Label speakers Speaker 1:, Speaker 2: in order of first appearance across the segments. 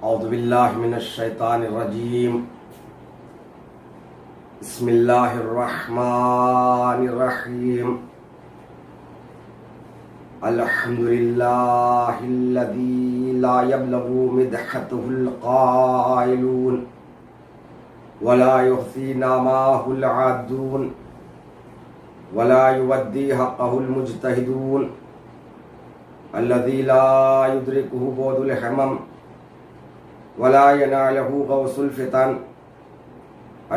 Speaker 1: اعوذ باللہ من الشیطان الرجیم بسم اللہ الرحمن الرحیم الحمد للہ الذی لا یبلغ مدحته القائلون ولا يحصي نعماه العادون ولا يودي حقه المجتهدون الذي لا يدركه بعد الحمم ولا يناله غوث الفتن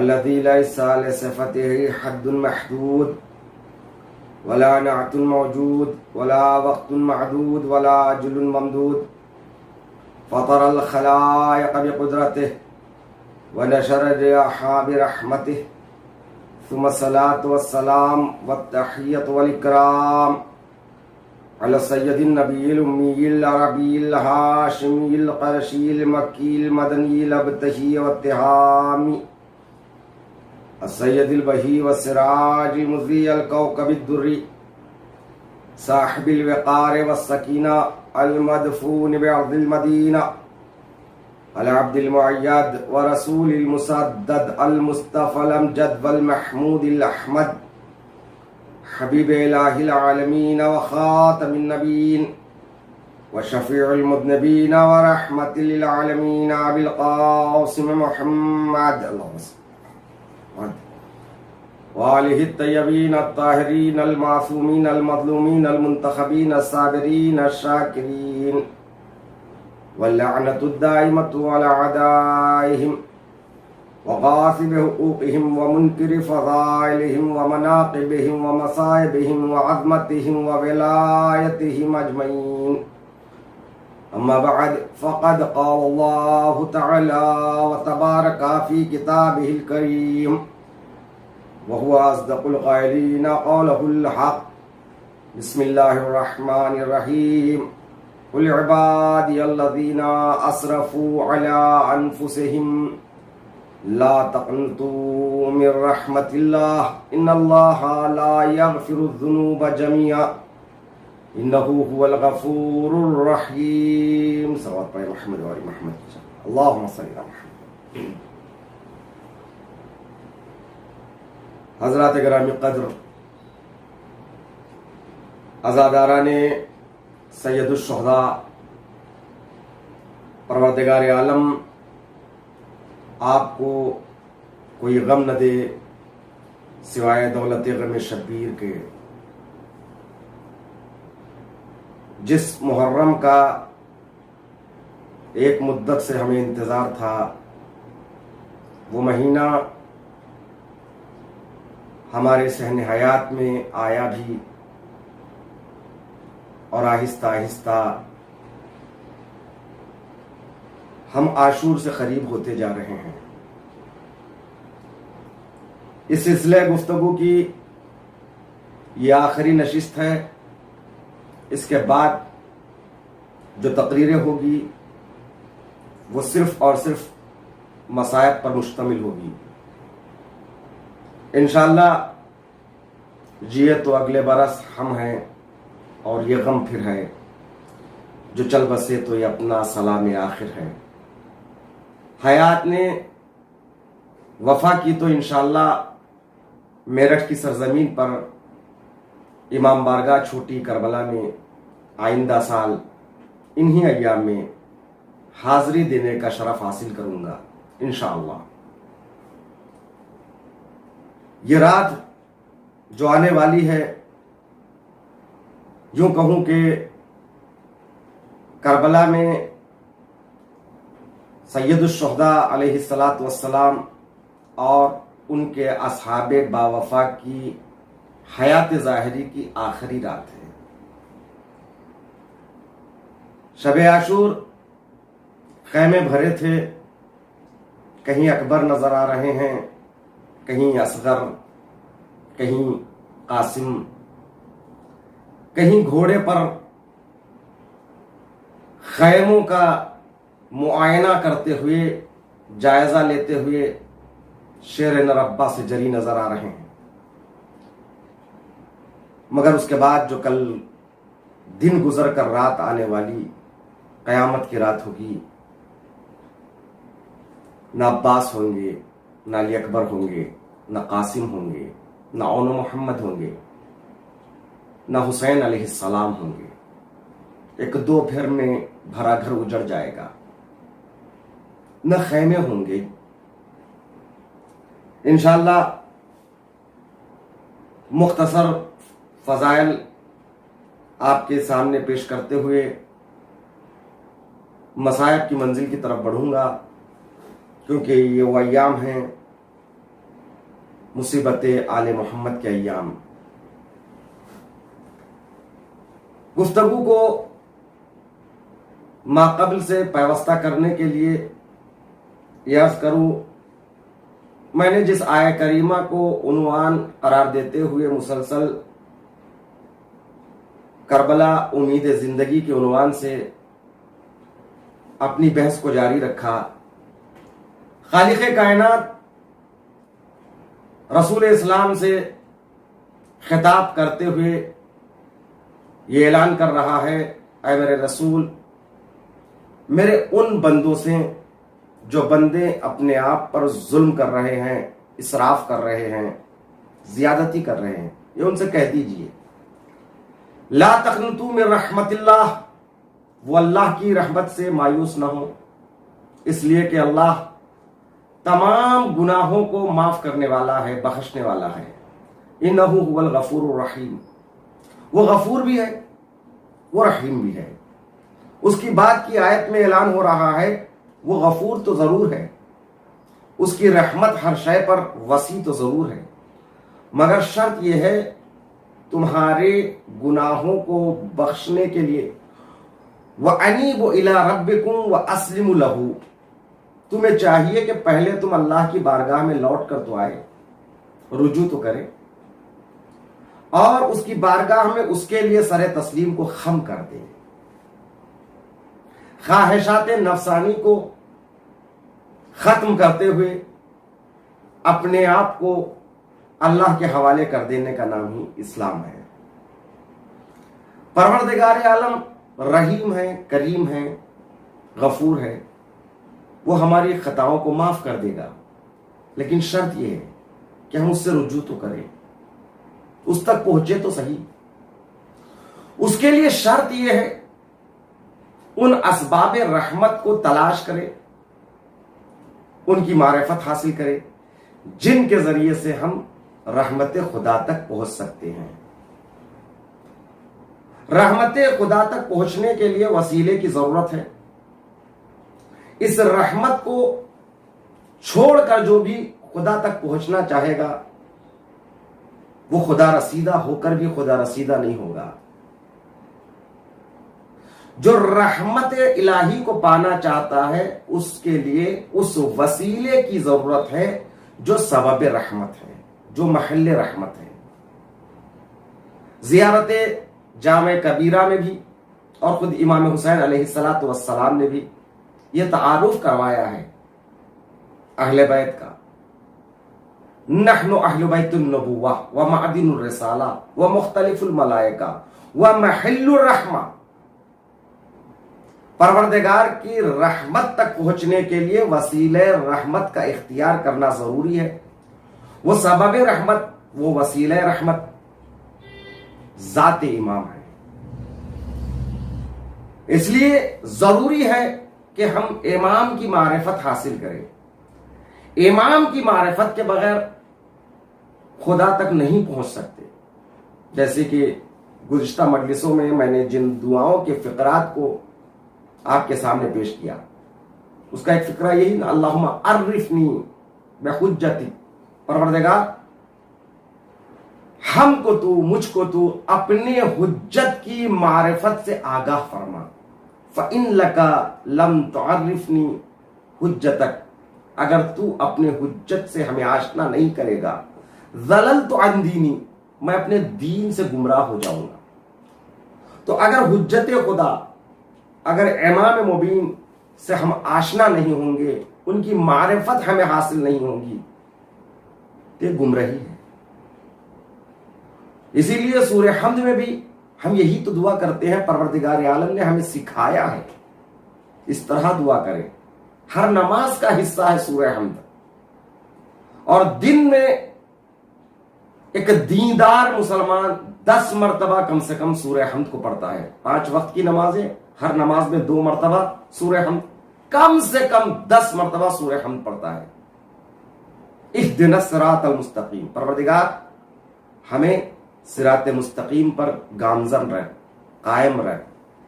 Speaker 1: الذي ليس لصفته حد محدود ولا نعت موجود ولا وقت معدود ولا أجل ممدود فطر الخلائق بقدرته ونشر الرياح برحمته ثم الصلاة والسلام والتحية والإكرام على سيد النبي الأمي العربي الهاشمي القرشي المكي المدني الأبتهي والتهامي السيد البهي والسراج المضيء الكوكب الدري صاحب الوقار والسكينة المدفون بأرض المدينة العبد المؤيد ورسول المسدد المصطفى الأمجد والمحمود الأحمد حبیب الہ العالمین وخاتم النبیین وشفیع المذنبین ورحمت للعالمین ابی القاسم محمد وآلہ الطیبین الطاہرین المعصومین المظلومین المنتخبین الصابرین الشاکرین واللعنۃ الدائمۃ علی اعدائہم وغاصب حقوقهم ومنكر فضائلهم ومناقبهم ومصائبهم وعظمتهم وولايتهم أجمعين أما بعد فقد قال الله تعالى وتبارك في كتابه الكريم وهو أصدق القائلين قوله الحق بسم الله الرحمن الرحيم قل عبادي الذين أسرفوا على أنفسهم لا تقنطوا من رحمت اللہ ان اللہ لا یغفر الذنوب جميعا انه هو الغفور الرحیم صلوات پڑھیں محمد و آل محمد اللہم صلی علی محمد. حضرات گرامی قدر، عزاداران سید الشہداء، پروردگار عالم آپ کو کوئی غم نہ دے سوائے دولت غم شبیر کے. جس محرم کا ایک مدت سے ہمیں انتظار تھا، وہ مہینہ ہمارے صحن حیات میں آیا بھی، اور آہستہ آہستہ ہم عاشور سے قریب ہوتے جا رہے ہیں. اس سلسلہ گفتگو کی یہ آخری نشست ہے. اس کے بعد جو تقریریں ہوگی وہ صرف اور صرف مصائب پر مشتمل ہوگی. انشاءاللہ جیے تو اگلے برس ہم ہیں، اور یہ غم پھر ہے. جو چل بسے تو یہ اپنا سلام آخر ہے. حیات نے وفا کی تو انشاءاللہ میرٹھ کی سرزمین پر امام بارگاہ چھوٹی کربلا میں آئندہ سال انہی ایام میں حاضری دینے کا شرف حاصل کروں گا انشاءاللہ. یہ رات جو آنے والی ہے، یوں کہوں کہ کربلا میں سید الشہداء علیہ الصلاۃ والسلام اور ان کے اصحاب باوفا کی حیات ظاہری کی آخری رات ہے. شب عاشور خیمے بھرے تھے، کہیں اکبر نظر آ رہے ہیں، کہیں اصغر، کہیں قاسم، کہیں گھوڑے پر خیموں کا معائنہ کرتے ہوئے، جائزہ لیتے ہوئے شیر نربا سے جری نظر آ رہے ہیں. مگر اس کے بعد جو کل دن گزر کر رات آنے والی قیامت کی رات ہوگی، نہ عباس ہوں گے، نہ علی اکبر ہوں گے، نہ قاسم ہوں گے، نہ اون محمد ہوں گے، نہ حسین علیہ السلام ہوں گے۔ ایک دو پھر میں بھرا گھر اجڑ جائے گا، نہ خیمے ہوں گے۔ انشاءاللہ مختصر فضائل آپ کے سامنے پیش کرتے ہوئے مصائب کی منزل کی طرف بڑھوں گا، کیونکہ یہ وہ ایام ہیں مصیبت آل محمد کے ایام۔ گفتگو کو ماقبل سے پیوستہ کرنے کے لیے یہ عرض کروں، میں نے جس آیہ کریمہ کو عنوان قرار دیتے ہوئے مسلسل کربلا امید زندگی کے عنوان سے اپنی بحث کو جاری رکھا، خالق کائنات رسول اسلام سے خطاب کرتے ہوئے یہ اعلان کر رہا ہے، اے میرے رسول، میرے ان بندوں سے جو بندے اپنے آپ پر ظلم کر رہے ہیں، اسراف کر رہے ہیں، زیادتی کر رہے ہیں، یہ ان سے کہہ دیجئے لا تقنطوا من رحمت اللہ، وہ اللہ کی رحمت سے مایوس نہ ہو، اس لیے کہ اللہ تمام گناہوں کو معاف کرنے والا ہے، بخشنے والا ہے۔ انہ هو الغفور الرحیم، وہ غفور بھی ہے، وہ رحیم بھی ہے۔ اس کی بات کی آیت میں اعلان ہو رہا ہے وہ غفور تو ضرور ہے، اس کی رحمت ہر شے پر وسیع تو ضرور ہے، مگر شرط یہ ہے تمہارے گناہوں کو بخشنے کے لیے وَأَنِيبُوا إِلَىٰ رَبِّكُمْ وَأَسْلِمُوا لَهُ، تمہیں چاہیے کہ پہلے تم اللہ کی بارگاہ میں لوٹ کر تو آئے، رجوع تو کرے، اور اس کی بارگاہ میں اس کے لیے سر تسلیم کو خم کر دے، خواہشات نفسانی کو ختم کرتے ہوئے اپنے آپ کو اللہ کے حوالے کر دینے کا نام ہی اسلام ہے۔ پروردگار عالم رحیم ہے، کریم ہے، غفور ہے، وہ ہماری خطاؤں کو معاف کر دے گا، لیکن شرط یہ ہے کہ ہم اس سے رجوع تو کریں، اس تک پہنچے تو صحیح۔ اس کے لیے شرط یہ ہے ان اسباب رحمت کو تلاش کرے، ان کی معرفت حاصل کرے جن کے ذریعے سے ہم رحمت خدا تک پہنچ سکتے ہیں۔ رحمت خدا تک پہنچنے کے لیے وسیلے کی ضرورت ہے۔ اس رحمت کو چھوڑ کر جو بھی خدا تک پہنچنا چاہے گا وہ خدا رسیدہ ہو کر بھی خدا رسیدہ نہیں ہوگا۔ جو رحمت الہی کو پانا چاہتا ہے اس کے لیے اس وسیلے کی ضرورت ہے جو سبب رحمت ہے، جو محل رحمت ہے۔ زیارت جامع کبیرہ میں بھی اور خود امام حسین علیہ السلام نے بھی یہ تعارف کروایا ہے اہل بیت کا، نحن اہل بیت النبوہ ومعدن الرسالہ ومختلف الملائکہ ومحل الرحمہ۔ پروردگار کی رحمت تک پہنچنے کے لیے وسیلہ رحمت کا اختیار کرنا ضروری ہے۔ وہ سبب رحمت، وہ وسیلہ رحمت ذات امام ہے۔ اس لیے ضروری ہے کہ ہم امام کی معرفت حاصل کریں۔ امام کی معرفت کے بغیر خدا تک نہیں پہنچ سکتے۔ جیسے کہ گزشتہ مجلسوں میں نے جن دعاؤں کے فقرات کو آپ کے سامنے پیش کیا، اس کا ایک فقرہ یہی نا، اللہم عرفنی بحجتی، پروردگار ہم کو تو، مجھ کو تو اپنے حجت کی معرفت سے آگاہ فرما۔ فَإِن لَكَ لَمْ تُعَرِّفْنِي حُجَّتَكَ، اگر تو اپنے حجت سے ہمیں آشنا نہیں کرے گا، ضَلَلْتُ عَنْ دِینِی، میں اپنے دین سے گمراہ ہو جاؤں گا۔ تو اگر حجت خدا، اگر امام مبین سے ہم آشنا نہیں ہوں گے، ان کی معرفت ہمیں حاصل نہیں ہوگی، تو یہ گمراہی ہے۔ اسی لیے سورہ حمد میں بھی ہم یہی تو دعا کرتے ہیں، پروردگار عالم نے ہمیں سکھایا ہے اس طرح دعا کریں، ہر نماز کا حصہ ہے سورہ حمد. اور دن میں ایک دیندار مسلمان 10 مرتبہ کم سے کم سورہ حمد کو پڑھتا ہے. 5 وقت کی نمازیں، ہر نماز میں 2 مرتبہ سورہ حمد، کم سے کم 10 مرتبہ سورہ حمد پڑھتا ہے. اہدنا الصراط المستقیم، پروردگار ہمیں صراط مستقیم پر گامزن رہ، قائم رہ،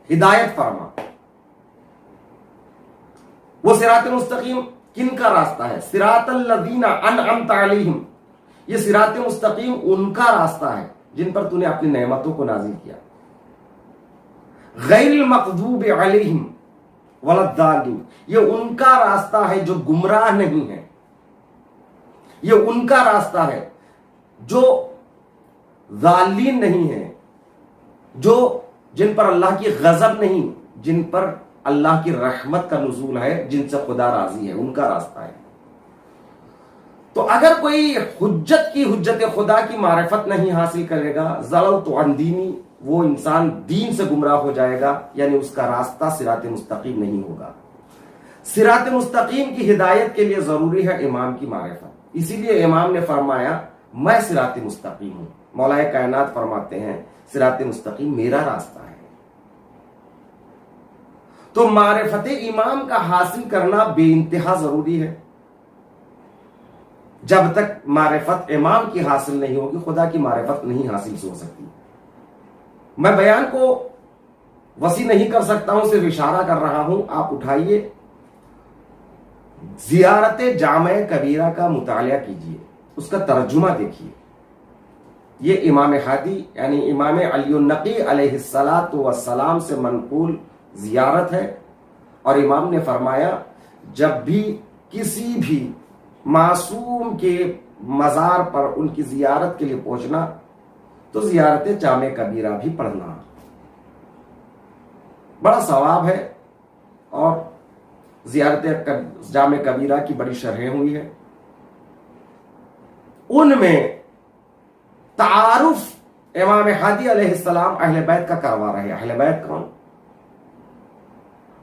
Speaker 1: ہدایت فرما. وہ صراط مستقیم کن کا راستہ ہے؟ صراط الذین انعمت علیہم، یہ صراط مستقیم ان کا راستہ ہے جن پر تو نے اپنی نعمتوں کو نازل کیا. غیر المغضوب علیہم ولا الضالین، یہ ان کا راستہ ہے جو گمراہ نہیں ہے، یہ ان کا راستہ ہے جو ضالین نہیں ہے، جو جن پر اللہ کی غضب نہیں، جن پر اللہ کی رحمت کا نزول ہے، جن سے خدا راضی ہے، ان کا راستہ ہے. تو اگر کوئی حجت خدا کی معرفت نہیں حاصل کرے گا، ضللت عن دینی، وہ انسان دین سے گمراہ ہو جائے گا، یعنی اس کا راستہ صراط مستقیم نہیں ہوگا. صراط مستقیم کی ہدایت کے لیے ضروری ہے امام کی معرفت. اسی لیے امام نے فرمایا میں صراط مستقیم ہوں. مولا کائنات فرماتے ہیں صراط مستقیم میرا راستہ ہے. تو معرفت امام کا حاصل کرنا بے انتہا ضروری ہے. جب تک معرفت امام کی حاصل نہیں ہوگی، خدا کی معرفت نہیں حاصل ہو سکتی. میں بیان کو وسیع نہیں کر سکتا ہوں، صرف اشارہ کر رہا ہوں. آپ اٹھائیے زیارت جامع کبیرہ کا مطالعہ کیجئے، اس کا ترجمہ دیکھیے. یہ امام ہادی یعنی امام علی النقی علیہ السلام سے منقول زیارت ہے. اور امام نے فرمایا جب بھی کسی بھی معصوم کے مزار پر ان کی زیارت کے لیے پہنچنا تو زیارت جامع کبیرہ بھی پڑھنا، بڑا ثواب ہے. اور زیارت جامع کبیرہ کی بڑی شرحیں ہوئی ہیں. ان میں تعارف امام ہادی علیہ السلام اہل بیت کا کروا رہے. اہل بیت کون؟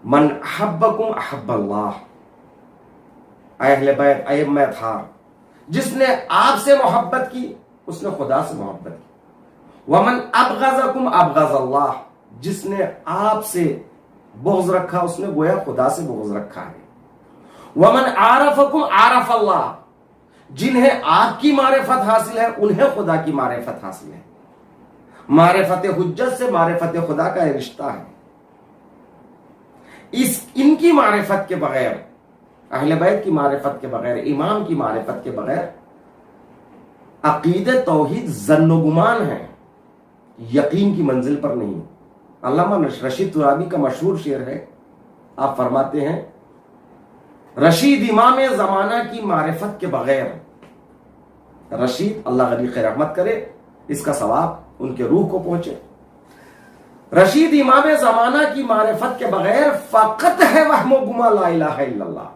Speaker 1: من احبکم احب اللہ، اہل بیت ائمہ اطہار، جس نے آپ سے محبت کی اس نے خدا سے محبت کی. ومن ابغضکم ابغض اللہ، جس نے آپ سے بغض رکھا اس نے گویا خدا سے بغض رکھا ہے. ومن عارفکم عارف اللہ، جنہیں آپ کی معرفت حاصل ہے انہیں خدا کی معرفت حاصل ہے. معرفت حجت سے معرفت خدا کا یہ رشتہ ہے. ان کی معرفت کے بغیر، اہل بیت کی معرفت کے بغیر، امام کی معرفت کے بغیر عقید توحید ظن و گمان ہے، یقین کی منزل پر نہیں. علامہ رشید ترابی کا مشہور شعر ہے. آپ فرماتے ہیں رشید امام زمانہ کی معرفت کے بغیر، رشید اللہ غنی خیر رحمت کرے، اس کا ثواب ان کے روح کو پہنچے. رشید امام زمانہ کی معرفت کے بغیر فقط ہے وہم و گما لا الہ الا اللہ.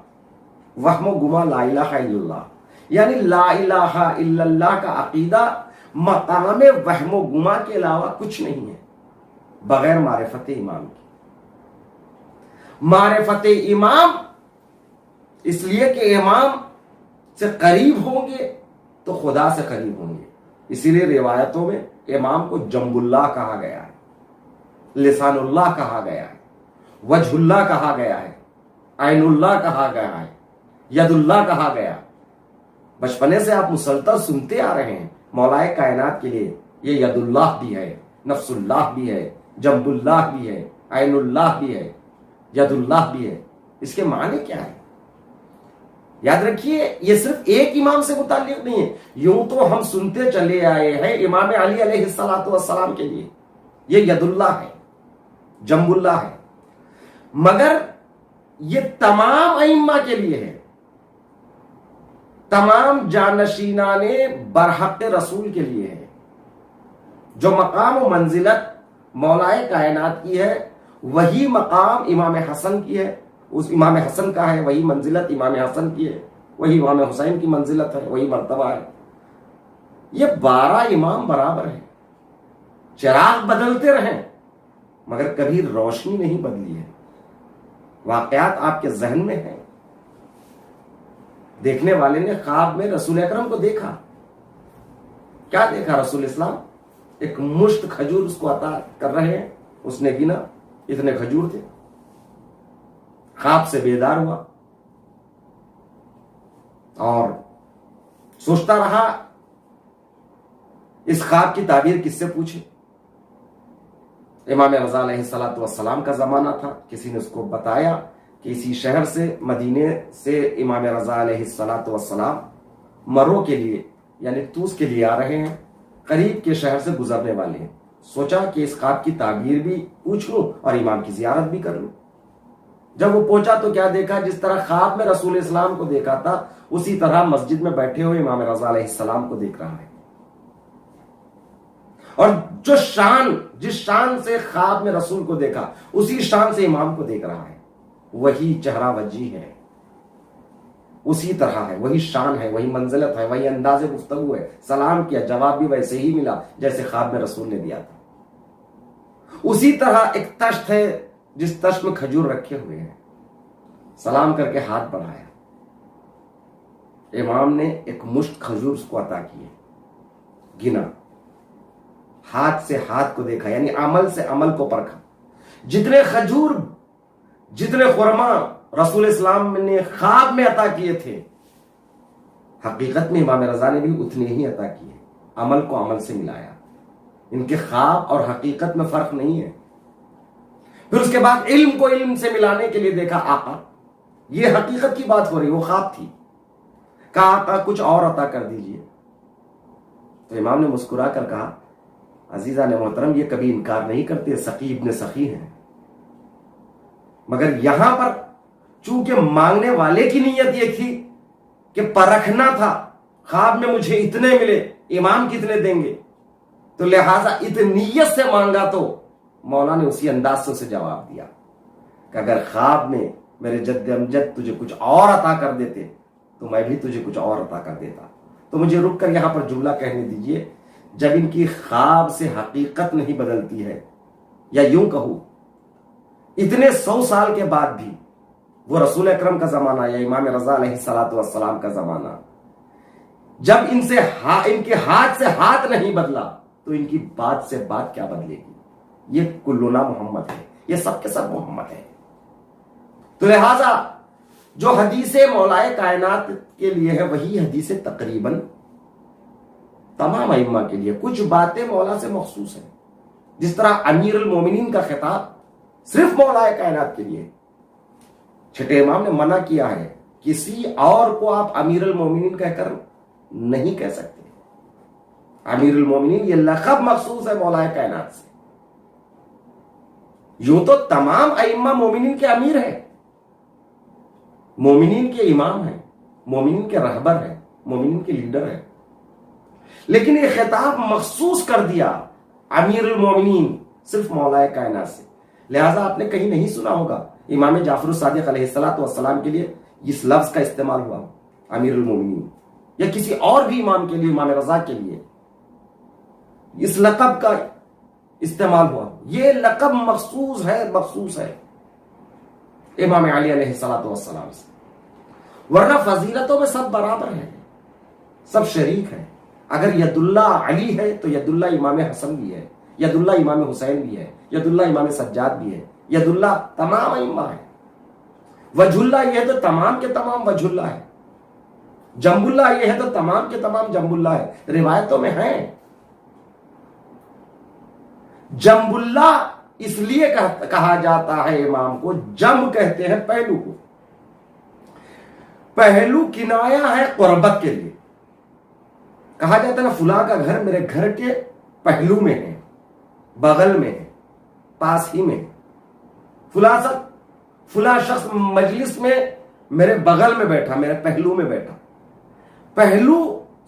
Speaker 1: وہم و گما لا الہ الا اللہ، یعنی لا الہ الا اللہ کا عقیدہ مقام وہم و گما کے علاوہ کچھ نہیں ہے بغیر معرفت امام کی. معرفت امام اس لیے کہ امام سے قریب ہوں گے تو خدا سے قریب ہوں گے. اسی لیے روایتوں میں امام کو جنب اللہ کہا گیا ہے، لسان اللہ کہا گیا ہے، وجہ اللہ کہا گیا ہے، عین اللہ کہا گیا ہے، ید اللہ کہا گیا. بچپنے سے آپ مسلسل سنتے آ رہے ہیں مولا کائنات کے لیے یہ ید اللہ بھی ہے، نفس اللہ بھی ہے، جنب اللہ بھی ہے، عین اللہ بھی ہے، ید اللہ بھی ہے. اس کے معنی کیا ہے؟ یاد رکھیے یہ صرف ایک امام سے متعلق نہیں ہے. یوں تو ہم سنتے چلے آئے ہیں امام علی علیہ السلام کے لیے یہ ید اللہ ہے، جنب اللہ ہے، مگر یہ تمام ائمہ کے لیے ہے، تمام جانشینان برحق رسول کے لیے ہے. جو مقام و منزلت مولائے کائنات کی ہے وہی مقام امام حسن کی ہے، اس امام حسن کا ہے، وہی منزلت امام حسن کی ہے، وہی امام حسین کی منزلت ہے، وہی مرتبہ ہے. یہ 12 امام برابر ہیں. چراغ بدلتے رہیں مگر کبھی روشنی نہیں بدلی ہے. واقعات آپ کے ذہن میں ہیں، دیکھنے والے نے خواب میں رسول اکرم کو دیکھا. کیا دیکھا؟ رسول اسلام ایک مشت کھجور اس کو عطا کر رہے ہیں. اس نے گنا اتنے کھجور تھے. خواب سے بیدار ہوا اور سوچتا رہا اس خواب کی تعبیر کس سے پوچھے. امام رضا علیہ الصلوۃ والسلام کا زمانہ تھا. کسی نے اس کو بتایا کہ اسی شہر سے، مدینے سے امام رضا علیہ الصلوۃ والسلام مرو کے لیے یعنی توس کے لیے آ رہے ہیں، قریب کے شہر سے گزرنے والے ہیں. سوچا کہ اس خواب کی تعبیر بھی پوچھ لوں اور امام کی زیارت بھی کر لوں. جب وہ پہنچا تو کیا دیکھا؟ جس طرح خواب میں رسول اسلام کو دیکھا تھا اسی طرح مسجد میں بیٹھے ہوئے امام رضا علیہ السلام کو دیکھ رہا ہے. اور جس شان سے خواب میں رسول کو دیکھا اسی شان سے امام کو دیکھ رہا ہے. وہی چہرہ وجی ہے، اسی طرح ہے، وہی شان ہے، وہی منزلت ہے، وہی انداز گفتگو ہے. سلام کیا، جواب بھی ویسے ہی ملا جیسے خواب میں رسول نے دیا تھا. اسی طرح ایک تشت ہے جس تشت میں کھجور رکھے ہوئے ہیں. سلام کر کے ہاتھ بڑھایا. امام نے ایک مشت کھجور اس کو عطا کیے. گنا، ہاتھ سے ہاتھ کو دیکھا، یعنی عمل سے عمل کو پرکھا. جتنے کھجور، جتنے خرما رسول اسلام نے خواب میں عطا کیے تھے، حقیقت میں امام رضا نے بھی اتنے ہی عطا کیے. عمل کو عمل سے ملایا. ان کے خواب اور حقیقت میں فرق نہیں ہے. پھر اس کے بعد علم کو علم سے ملانے کے لیے دیکھا. آقا، یہ حقیقت کی بات ہو رہی، وہ خواب تھی. کہا آقا کچھ اور عطا کر دیجئے. تو امام نے مسکرا کر کہا عزیزان محترم، یہ کبھی انکار نہیں کرتے، سقی ابن سخی ہیں، مگر یہاں پر چونکہ مانگنے والے کی نیت یہ تھی کہ پرکھنا تھا خواب میں مجھے اتنے ملے، امام کتنے دیں گے، تو لہٰذا اتنیت سے مانگا. تو مولا نے اسی انداز سے اسے جواب دیا کہ اگر خواب میں میرے جد امجد تجھے کچھ اور عطا کر دیتے تو میں بھی تجھے کچھ اور عطا کر دیتا. تو مجھے رک کر یہاں پر جملہ کہنے دیجئے. جب ان کی خواب سے حقیقت نہیں بدلتی ہے، یا یوں کہوں اتنے 100 سال کے بعد بھی وہ رسول اکرم کا زمانہ یا امام رضا علیہ الصلوۃ والسلام کا زمانہ، جب ان کے ہاتھ سے ہاتھ نہیں بدلا تو ان کی بات سے بات کیا بدلے گی؟ یہ کلنا محمد ہے، یہ سب کے سب محمد ہے. تو لہذا جو حدیث مولائے کائنات کے لیے ہے وہی حدیث تقریباً تمام ائمہ کے لیے. کچھ باتیں مولا سے مخصوص ہیں، جس طرح امیر المومنین کا خطاب صرف مولا کائنات کے لیے. چھٹے امام نے منع کیا ہے کسی اور کو آپ امیر المومنین کہہ کر نہیں کہہ سکتے. امیر المومنین یہ لقب مخصوص ہے مولا کائنات سے. یوں تو تمام ائمہ مومنین کے امیر ہیں، مومنین کے امام ہیں، مومنین کے رہبر ہیں، مومنین کے لیڈر ہیں، لیکن یہ خطاب مخصوص کر دیا امیر المومنین صرف مولا کائنات سے. لہذا آپ نے کہیں نہیں سنا ہوگا امام جعفر الصادق علیہ الصلوۃ والسلام کے لیے اس لفظ کا استعمال ہوا امیر المومنین، یا کسی اور بھی امام کے لیے، امام رضا کے لیے اس لقب کا استعمال ہوا. یہ لقب مخصوص ہے امام علی علیہ الصلوۃ والسلام سے. ورنہ فضیلتوں میں سب برابر ہیں، سب شریک ہیں. اگر ید اللہ علی ہے تو ید اللہ امام حسن بھی ہے، ید اللہ امام حسین بھی ہے، ید اللہ امام سجاد بھی ہے، ید اللہ تمام ائمہ ہے. وجہ اللہ یہ ہے تو تمام کے تمام وجہ اللہ ہے. جنب اللہ یہ ہے تو تمام کے تمام جنب اللہ ہے. روایتوں میں ہیں. جنب اللہ اس لیے کہا جاتا ہے امام کو، جنب کہتے ہیں پہلو کو. پہلو کنایا ہے قربت کے لیے. کہا جاتا ہے نا فلاں کا گھر میرے گھر کے پہلو میں ہے، بغل میں ہے، پاس ہی میں ہے. فلاں شخص مجلس میں میرے بغل میں بیٹھا، میرے پہلو میں بیٹھا. پہلو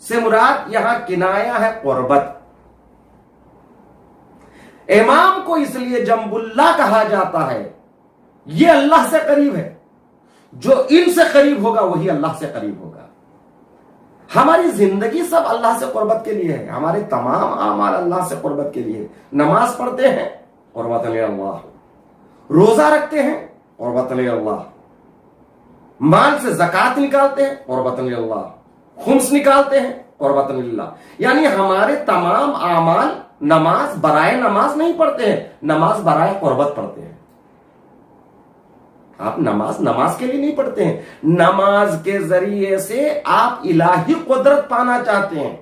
Speaker 1: سے مراد یہاں کنایا ہے قربت. امام کو اس لیے جنب اللہ کہا جاتا ہے، یہ اللہ سے قریب ہے. جو ان سے قریب ہوگا وہی اللہ سے قریب ہوگا. ہماری زندگی سب اللہ سے قربت کے لیے ہے، ہمارے تمام اعمال اللہ سے قربت کے لیے. نماز پڑھتے ہیں قربت اللہ، روزہ رکھتے ہیں قربت اللہ، مال سے زکات نکالتے ہیں قربتن للہ، خمس نکالتے ہیں قربتن للہ، یعنی ہمارے تمام اعمال نماز برائے نماز نہیں پڑھتے ہیں، نماز برائے قربت پڑھتے ہیں۔ آپ نماز کے لیے نہیں پڑھتے ہیں، نماز کے ذریعے سے آپ الہی قدرت پانا چاہتے ہیں۔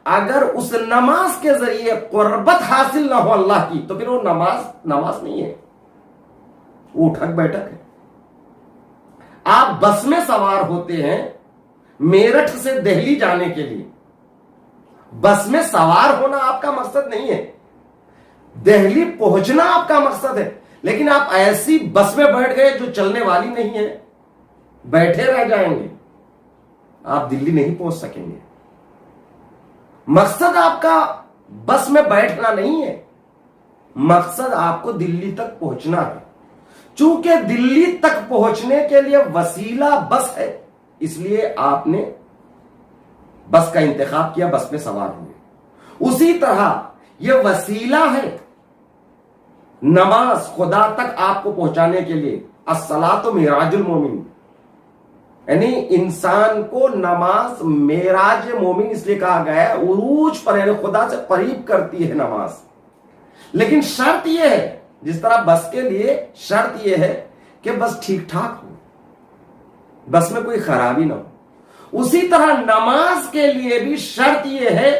Speaker 1: اگر اس نماز کے ذریعے قربت حاصل نہ ہو اللہ کی تو پھر وہ نماز نہیں ہے، وہ اٹھک بیٹھک ہے۔ آپ بس میں سوار ہوتے ہیں میرٹھ سے دہلی جانے کے لیے، بس میں سوار ہونا آپ کا مقصد نہیں ہے، دہلی پہنچنا آپ کا مقصد ہے، لیکن آپ ایسی بس میں بیٹھ گئے جو چلنے والی نہیں ہے، بیٹھے رہ جائیں گے، آپ دلی نہیں پہنچ سکیں گے۔ مقصد آپ کا بس میں بیٹھنا نہیں ہے، مقصد آپ کو دلی تک پہنچنا ہے۔ چونکہ دلی تک پہنچنے کے لیے وسیلہ بس ہے، اس لیے آپ نے بس کا انتخاب کیا، بس میں سوار ہوئے۔ اسی طرح یہ وسیلہ ہے نماز خدا تک آپ کو پہنچانے کے لیے۔ الصلاۃ معراج المومن، یعنی انسان کو نماز معراج مومن اس لیے کہا گیا ہے، عروج پر، یعنی خدا سے قریب کرتی ہے نماز۔ لیکن شرط یہ ہے، جس طرح بس کے لیے شرط یہ ہے کہ بس ٹھیک ٹھاک ہو، بس میں کوئی خرابی نہ ہو، اسی طرح نماز کے لیے بھی شرط یہ ہے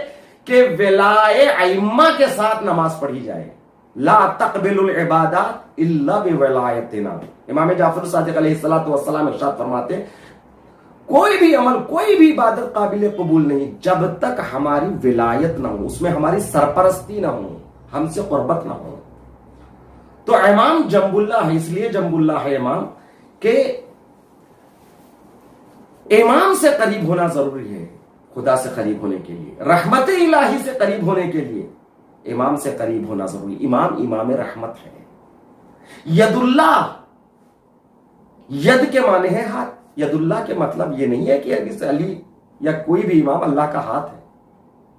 Speaker 1: کہ ولائے ائمہ کے ساتھ نماز پڑھی جائے۔ لا تقبل العبادات الا بولایتنا، امام جعفر صادق علیہ السلام ارشاد فرماتے ہیں کوئی بھی عمل، کوئی بھی عبادت قابل قبول نہیں جب تک ہماری ولایت نہ ہو، اس میں ہماری سرپرستی نہ ہو، ہم سے قربت نہ ہو۔ تو امام جنب اللہ ہے، اس لیے جنب اللہ ہے امام کہ امام سے قریب ہونا ضروری ہے۔ خدا سے قریب ہونے کے لیے، رحمت الہی سے قریب ہونے کے لیے امام سے قریب ہونا ضروری۔ امام رحمت ہے۔ ید اللہ، ید کے معنی ہے ہاتھ۔ ید اللہ کے مطلب یہ نہیں ہے کہ حضرت علی یا کوئی بھی امام اللہ کا ہاتھ ہے،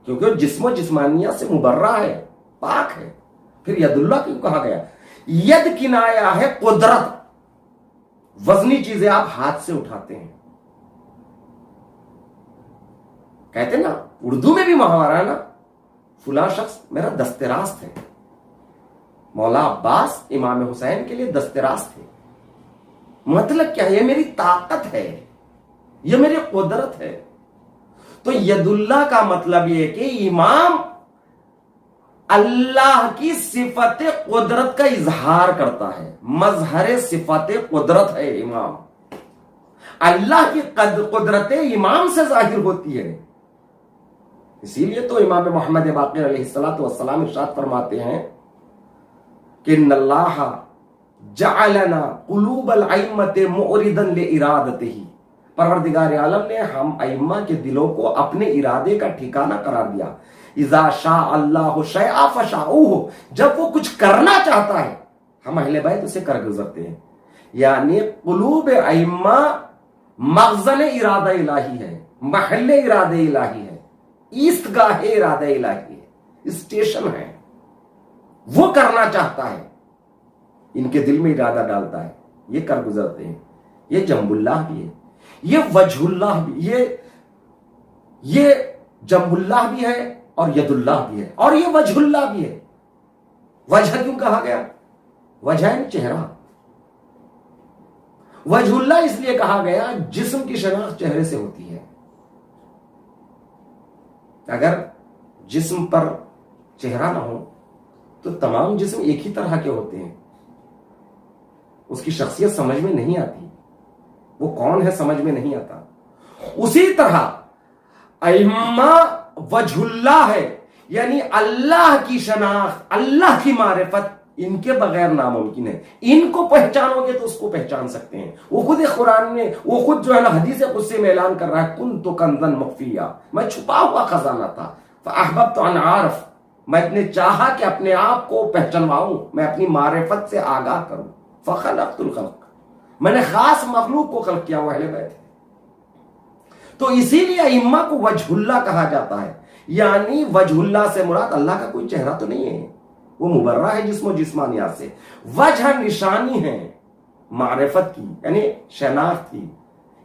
Speaker 1: کیونکہ وہ جسم و جسمانیہ سے مبرہ ہے، پاک ہے، پھر ید اللہ کیوں کہا گیا؟ ید کنایا ہے قدرت، وزنی چیزیں آپ ہاتھ سے اٹھاتے ہیں۔ کہتے ہیں نا، اردو میں بھی محاورہ ہے نا، فلاں شخص میرا دست راست ہے۔ مولا عباس امام حسین کے لیے دست راست تھے۔ مطلب کیا ہے؟ یہ میری طاقت ہے، یہ میری قدرت ہے۔ تو ید اللہ کا مطلب یہ کہ امام اللہ کی صفت قدرت کا اظہار کرتا ہے، مظہر صفت قدرت ہے امام۔ اللہ کی قدرت امام سے ظاہر ہوتی ہے۔ اسی لیے تو امام محمد باقر علیہ السلام ارشاد فرماتے ہیں کہ ان اللہ جعلنا قلوب الائمۃ معرضا لارادتہ، پروردگار عالم نے ہم ائمہ کے دلوں کو اپنے ارادے کا ٹھکانہ قرار دیا۔ اذا شاء اللہ شیئا فشاؤہ، جب وہ کچھ کرنا چاہتا ہے ہم اہل بیت اسے کر گزرتے ہیں۔ یعنی قلوب ائمہ مخزن ارادہ الہی ہے، محل ارادہ الہی ہے، ایستگاہ ارادہ الہی ہے، اسٹیشن ہے۔ وہ کرنا چاہتا ہے، ان کے دل میں ارادہ ڈالتا ہے، یہ کر گزرتے ہیں۔ یہ جنب اللہ بھی ہے، یہ وجہ اللہ بھی، یہ جنب اللہ بھی ہے اور ید اللہ بھی ہے، اور یہ وجہ اللہ بھی ہے۔ وجہ کیوں کہا گیا؟ وجہ ہے چہرہ۔ وجہ اللہ اس لیے کہا گیا جسم کی شناخت چہرے سے ہوتی ہے۔ اگر جسم پر چہرہ نہ ہو تو تمام جسم ایک ہی طرح کے ہوتے ہیں، اس کی شخصیت سمجھ میں نہیں آتی، وہ کون ہے سمجھ میں نہیں آتا۔ اسی طرح ائمہ وجہ اللہ ہے، یعنی اللہ کی شناخت، اللہ کی معرفت ان کے بغیر ناممکن ہے۔ ان کو پہچانو گے تو اس کو پہچان سکتے ہیں۔ وہ خود قرآن میں، وہ خود جو ہے نا حدیث قدسی میں اعلان کر رہا ہے کنت کنزا مخفیا، میں چھپا ہوا خزانہ تھا، فاحببت ان اعرف، میں نے چاہا کہ اپنے آپ کو پہچانواؤں، میں اپنی معرفت سے آگاہ کروں، فخلقت الخلق، میں نے خاص مخلوق کو خلق کیا، وہ اہل بیت ہے۔ تو اسی لیے ائمہ کو وجہ اللہ کہا جاتا ہے، یعنی وجہ اللہ سے مراد اللہ کا کوئی چہرہ تو نہیں ہے، وہ مبرہ ہے جسم و جسمانیات سے۔ وجہ نشانی ہے معرفت کی، یعنی شناخت کی،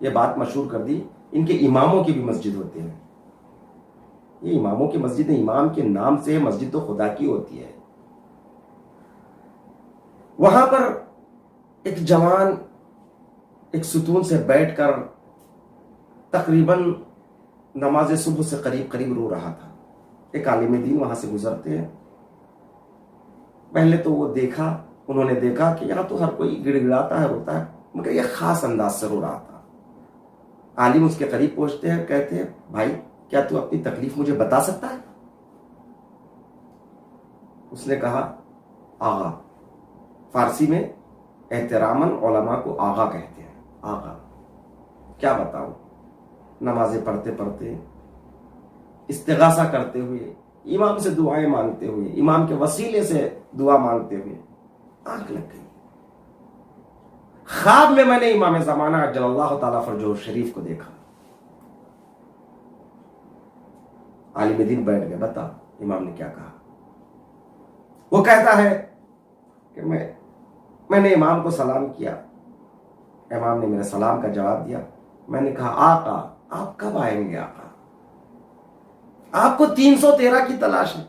Speaker 1: یہ بات مشہور کر دی، ان کے اماموں کی بھی مسجد ہوتی ہے. یہ اماموں کی مسجد، امام کے نام سے مسجد تو خدا کی ہوتی ہے. وہاں پر ایک جوان ایک ستون سے بیٹھ کر تقریباً نماز صبح سے قریب قریب رو رہا تھا. ایک عالم دین وہاں سے گزرتے ہیں. پہلے تو وہ دیکھا، انہوں نے دیکھا کہ یہاں تو ہر کوئی گڑ گڑاتا ہے، روتا ہے، مگر یہ خاص انداز سے رو رہا تھا. عالم اس کے قریب پہنچتے ہیں، کہتے ہیں بھائی کیا تو اپنی تکلیف مجھے بتا سکتا ہے؟ اس نے کہا آغا. فارسی میں احتراماً علماء کو آغا کہتے ہیں. آغا کیا بتاؤں، نمازیں پڑھتے پڑھتے، استغاثہ کرتے ہوئے، امام سے دعائیں مانگتے ہوئے، امام کے وسیلے سے دعا مانگتے ہوئے آنکھ لگ گئی. خواب میں نے امام زمانہ عجل اللہ تعالیٰ فرجہ شریف کو دیکھا. عالم دین بیٹھ گئے. بتا امام نے کیا کہا؟ وہ کہتا ہے کہ میں نے امام کو سلام کیا، امام نے میرے سلام کا جواب دیا. میں نے کہا آقا آپ کب آئیں گے؟ آقا آپ کو 313 کی تلاش ہے،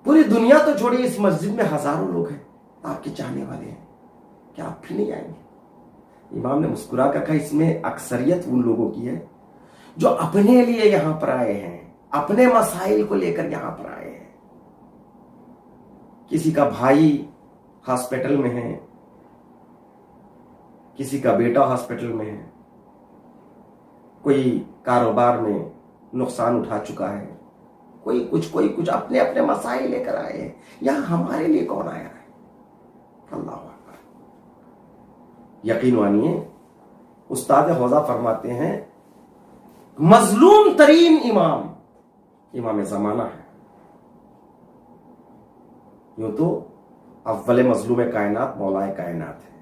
Speaker 1: پوری دنیا تو چھوڑی، اس مسجد میں ہزاروں لوگ ہیں آپ کے چاہنے والے ہیں، کیا آپ پھر نہیں آئیں گے؟ امام نے مسکرا کر کہا اس میں اکثریت ان لوگوں کی ہے جو اپنے لیے یہاں پر آئے ہیں، اپنے مسائل کو لے کر یہاں پر آئے ہیں. کسی کا بھائی ہاسپٹل میں ہے، کسی کا بیٹا ہاسپٹل میں ہے، کوئی کاروبار میں نقصان اٹھا چکا ہے، کوئی کچھ اپنے اپنے مسائل لے کر آئے ہیں. یہاں ہمارے لیے کون آیا ہے؟ اللہ اکبر. یقین مانیے استاد حوزہ فرماتے ہیں مظلوم ترین امام زمانہ ہے. یوں تو اول مظلوم کائنات مولا کائنات ہے،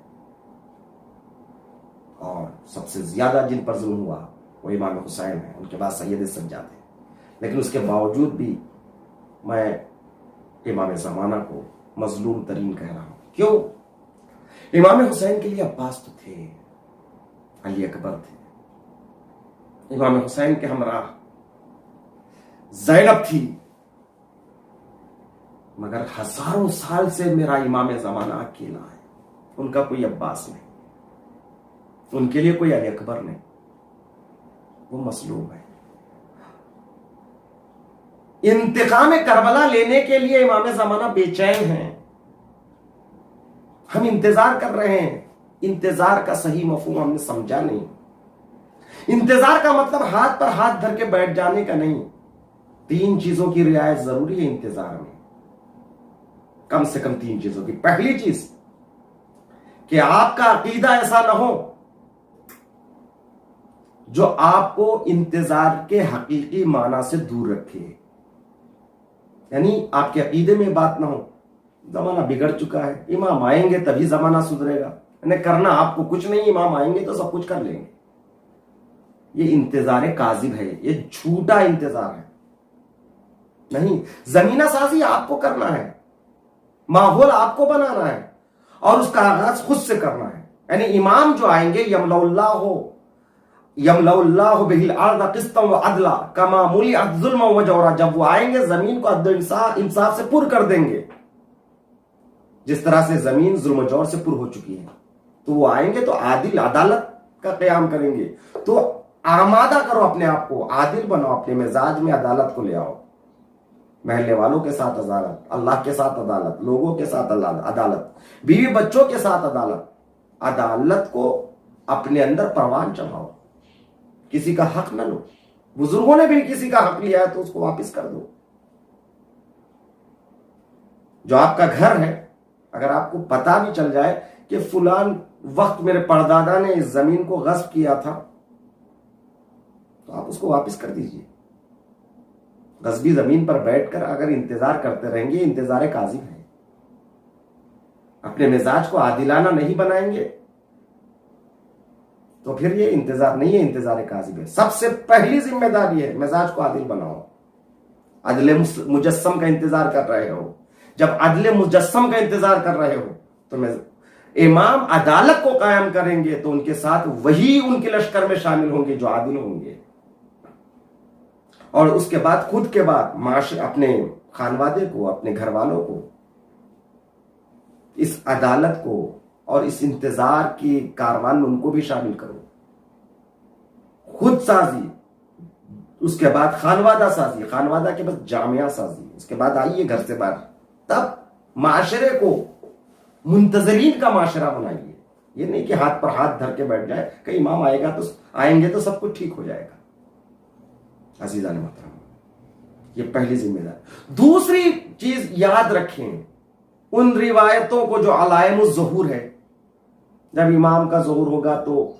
Speaker 1: اور سب سے زیادہ جن پر ظلم ہوا وہ امام حسین ہیں، ان کے بعد سید سجاد ہیں. لیکن اس کے باوجود بھی میں امام زمانہ کو مظلوم ترین کہہ رہا ہوں. کیوں؟ امام حسین کے لیے عباس تو تھے، علی اکبر تھے، امام حسین کے ہمراہ زینب تھی، مگر ہزاروں سال سے میرا امام زمانہ اکیلا ہے. ان کا کوئی عباس نہیں، ان کے لیے کوئی علی اکبر نہیں، وہ مظلوم ہے. انتقام کربلا لینے کے لیے امام زمانہ بے چین ہیں. ہم انتظار کر رہے ہیں، انتظار کا صحیح مفہوم ہم نے سمجھا نہیں. انتظار کا مطلب ہاتھ پر ہاتھ دھر کے بیٹھ جانے کا نہیں. 3 چیزوں کی رعایت ضروری ہے انتظار میں، کم سے کم 3 چیزوں کی. پہلی چیز کہ آپ کا عقیدہ ایسا نہ ہو جو آپ کو انتظار کے حقیقی معنی سے دور رکھے. یعنی آپ کے عقیدے میں بات نہ ہو زمانہ بگڑ چکا ہے، امام آئیں گے تبھی زمانہ سدھرے گا، یعنی کرنا آپ کو کچھ نہیں، امام آئیں گے تو سب کچھ کر لیں گے. یہ انتظار کاذب ہے، یہ جھوٹا انتظار ہے. نہیں، زمینہ سازی آپ کو کرنا ہے، ماحول آپ کو بنانا ہے، اور اس کا آغاز خود سے کرنا ہے. یعنی امام جو آئیں گے یملأ اللہ بہ الارض قسطا وعدلا کما ملئت ظلما وجورا، جب وہ آئیں گے زمین کو عدل انصاف سے پر کر دیں گے، جس طرح سے زمین ظلم و جور سے پر ہو چکی ہے. تو وہ آئیں گے تو عادل عدالت کا قیام کریں گے. تو آمادہ کرو اپنے آپ کو، عادل بنو، اپنے مزاج میں عدالت کو لے آؤ. محلے والوں کے ساتھ عدالت، اللہ کے ساتھ عدالت، لوگوں کے ساتھ عدالت، بیوی بچوں کے ساتھ عدالت. عدالت کو اپنے اندر پروان چڑھاؤ، کسی کا حق نہ لو. بزرگوں نے بھی کسی کا حق لیا ہے تو اس کو واپس کر دو. جو آپ کا گھر ہے، اگر آپ کو پتا بھی چل جائے کہ فلان وقت میرے پردادا نے اس زمین کو غصب کیا تھا، تو آپ اس کو واپس کر دیجئے. غصبی زمین پر بیٹھ کر اگر انتظار کرتے رہیں گے، انتظار کاذب ہے. اپنے مزاج کو عادلانہ نہیں بنائیں گے تو پھر یہ انتظار نہیں ہے، انتظار کاذب ہے. سب سے پہلی ذمہ داری ہے مزاج کو عادل بناؤ. عدل مجسم کا انتظار کر رہے ہو، جب عدل مجسم کا انتظار کر رہے ہو تو امام عدالت کو قائم کریں گے تو ان کے ساتھ وہی ان کے لشکر میں شامل ہوں گے جو عادل ہوں گے، اور اس کے بعد خود کے بعد معاشرے، اپنے خانوادے کو، اپنے گھر والوں کو اس عدالت کو اور اس انتظار کی کاروان میں ان کو بھی شامل کرو، خود سازی، اس کے بعد خانوادہ سازی، خانوادہ کے بعد جامعہ سازی، اس کے بعد آئیے گھر سے باہر، تب معاشرے کو منتظرین کا معاشرہ بنائیے۔ یہ نہیں کہ ہاتھ پر ہاتھ دھر کے بیٹھ جائے کہ امام آئیں گے تو سب کچھ ٹھیک ہو جائے گا۔ عزیزان محترم، یہ پہلی ذمہ داری۔ دوسری چیز یاد رکھیں ان روایتوں کو جو علائم الظہور ہے، جب امام کا ظہور ہوگا تو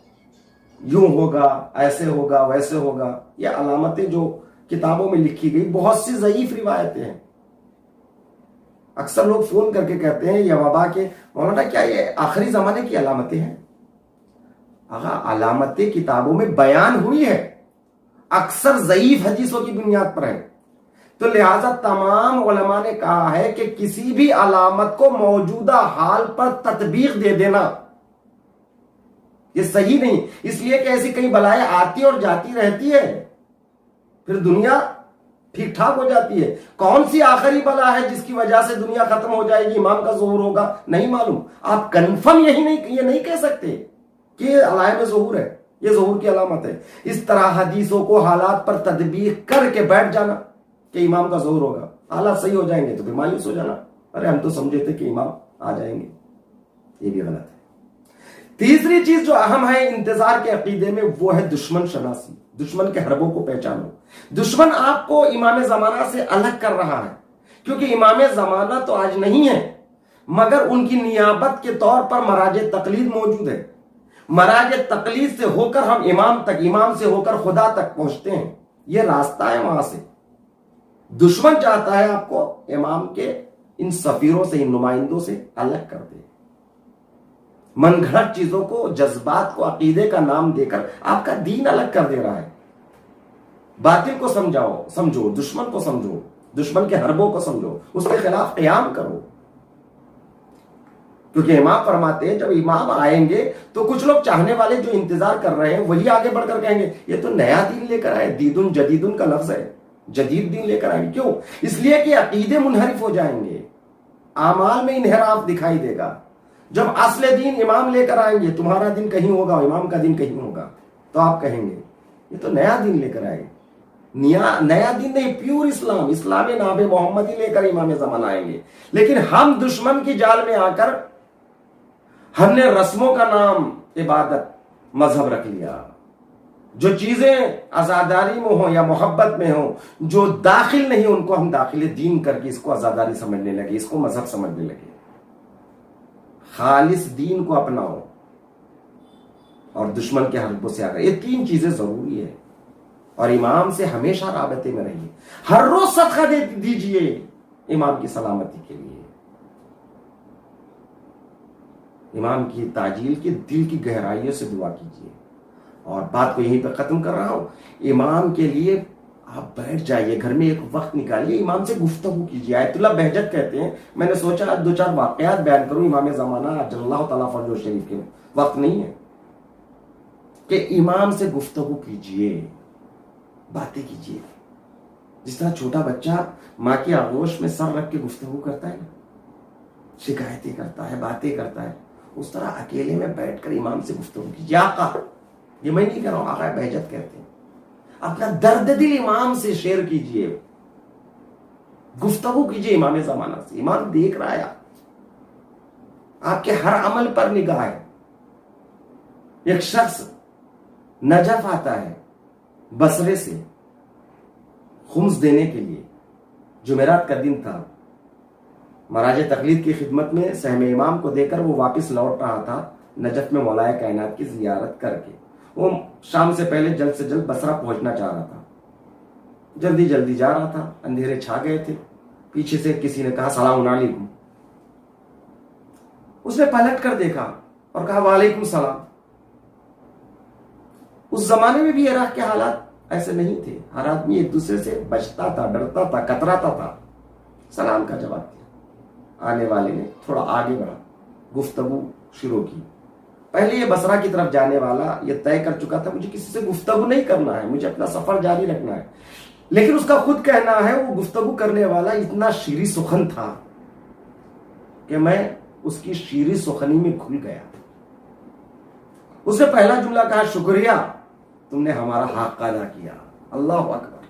Speaker 1: یوں ہوگا، ایسے ہوگا، ویسے ہوگا، یہ علامتیں جو کتابوں میں لکھی گئی بہت سی ضعیف روایتیں ہیں۔ اکثر لوگ فون کر کے کہتے ہیں یہ وبا کے مولانا کیا یہ آخری زمانے کی علامتیں ہیں؟ علامتیں کتابوں میں بیان ہوئی ہے، اکثر ضعیف حدیثوں کی بنیاد پر ہے، تو لہذا تمام علماء نے کہا ہے کہ کسی بھی علامت کو موجودہ حال پر تطبیق دے دینا یہ صحیح نہیں، اس لیے کہ ایسی کئی بلائیں آتی اور جاتی رہتی ہے، پھر دنیا ٹھیک ٹھاک ہو جاتی ہے۔ کون سی آخری بلا ہے جس کی وجہ سے دنیا ختم ہو جائے گی، امام کا ظہور ہوگا، نہیں معلوم۔ آپ کنفرم یہ نہیں کہہ سکتے کہ یہ علائم ظہور ہے، یہ ظہور کی علامت ہے۔ اس طرح حدیثوں کو حالات پر تطبیق کر کے بیٹھ جانا کہ امام کا ظہور ہوگا، حالات صحیح ہو جائیں گے تو پھر مایوس ہو جانا، ارے ہم تو سمجھے تھے کہ امام آ جائیں گے، یہ بھی غلط ہے۔ تیسری چیز جو اہم ہے انتظار کے عقیدے میں، وہ ہے دشمن شناسی، دشمن کے حربوں کو پہچانو۔ دشمن آپ کو امام زمانہ سے الگ کر رہا ہے، کیونکہ امام زمانہ تو آج نہیں ہے، مگر ان کی نیابت کے طور پر مراج تقلید موجود ہے۔ مراج تقلید سے ہو کر ہم امام تک، امام سے ہو کر خدا تک پہنچتے ہیں، یہ راستہ ہے وہاں سے۔ دشمن چاہتا ہے آپ کو امام کے ان سفیروں سے، ان نمائندوں سے الگ کر دے، من گھڑت چیزوں کو، جذبات کو عقیدے کا نام دے کر آپ کا دین الگ کر دے رہا ہے۔ باطل کو سمجھو، دشمن کو سمجھو، دشمن کے حربوں کو سمجھو، اس کے خلاف قیام کرو، کیونکہ امام فرماتے ہیں جب امام آئیں گے تو کچھ لوگ چاہنے والے جو انتظار کر رہے ہیں وہی آگے بڑھ کر کہیں گے یہ تو نیا دین لے کر آئے، دیدن جدیدن کا لفظ ہے، جدید دین لے کر آئیں گے۔ کیوں؟ اس لیے کہ عقیدے منحرف ہو جائیں گے، اعمال میں انحراف دکھائی دے گا۔ جب اصل دین امام لے کر آئیں گے، تمہارا دین کہیں ہوگا، امام کا دین کہیں ہوگا، تو آپ کہیں گے یہ تو نیا دین لے کر آئے، نیا دین نہیں، پیور اسلام، اسلام ناب محمدی لے کر امام زمان آئیں گے۔ لیکن ہم دشمن کی جال میں آ کر ہم نے رسموں کا نام عبادت مذہب رکھ لیا، جو چیزیں عزاداری میں ہوں یا محبت میں ہوں، جو داخل نہیں ان کو ہم داخل دین کر کے اس کو عزاداری سمجھنے لگے، اس کو مذہب سمجھنے لگے۔ خالص دین کو اپناؤ اور دشمن کے حربوں سے آ کر، یہ تین چیزیں ضروری ہے، اور امام سے ہمیشہ رابطے میں رہیے، ہر روز صدقہ دیجیے امام کی سلامتی کے لیے، امام کی تعجیل کی دل کی گہرائیوں سے دعا کیجیے۔ اور بات کو یہیں پہ ختم کر رہا ہوں، امام کے لیے آپ بیٹھ جائیے، گھر میں ایک وقت نکالیے، امام سے گفتگو کیجیے۔ آیت اللہ بہجت کہتے ہیں، میں نے سوچا دو چار واقعات بیان کروں امام زمانہ عجل اللہ تعالیٰ فرجہ شریف کے، وقت نہیں ہے، کہ امام سے گفتگو کیجیے، باتیں کیجیے۔ جس طرح چھوٹا بچہ ماں کی آغوش میں سر رکھ کے گفتگو کرتا ہے، شکایتیں کرتا ہے، باتیں کرتا ہے، اس طرح اکیلے میں بیٹھ کر امام سے گفتگو کیجیے۔ آقا، یہ میں نہیں کہہ رہا ہوں، آقا بہجت کہتے ہیں، اپنا درد دل امام سے شیئر کیجئے، گفتگو کیجئے امام زمانہ سے۔ امام دیکھ رہا ہے آپ کے ہر عمل پر نگاہ ہے۔ ایک شخص نجف آتا ہے بصرے سے خمس دینے کے لیے، جمعرات کا دن تھا، مراج تقلید کی خدمت میں سہم امام کو دے کر وہ واپس لوٹ رہا تھا نجف میں مولا کائنات کی زیارت کر کے۔ وہ شام سے پہلے جلد سے جلد بصرہ پہنچنا چاہ رہا تھا، جلدی جلدی جا رہا تھا، اندھیرے چھا گئے تھے، پیچھے سے کسی نے کہا سلام علیکم، اس نے پلٹ کر دیکھا اور کہا وعلیکم السلام۔ اس زمانے میں بھی عراق کے حالات ایسے نہیں تھے، ہر آدمی ایک دوسرے سے بچتا تھا، ڈرتا تھا، کتراتا تھا، سلام کا جواب دیا۔ آنے والے نے تھوڑا آگے بڑھا، گفتگو شروع کی. پہلے یہ بصرہ کی طرف جانے والا یہ طے کر چکا تھا مجھے کسی سے گفتگو نہیں کرنا ہے, مجھے اپنا سفر جاری رکھنا ہے, لیکن اس کا خود کہنا ہے وہ گفتگو کرنے والا اتنا شیریں سخن تھا کہ میں اس کی شیریں سخنی میں گھل گیا. اس نے پہلا جملہ کہا شکریہ تم نے ہمارا حق ادا کیا. اللہ اکبر.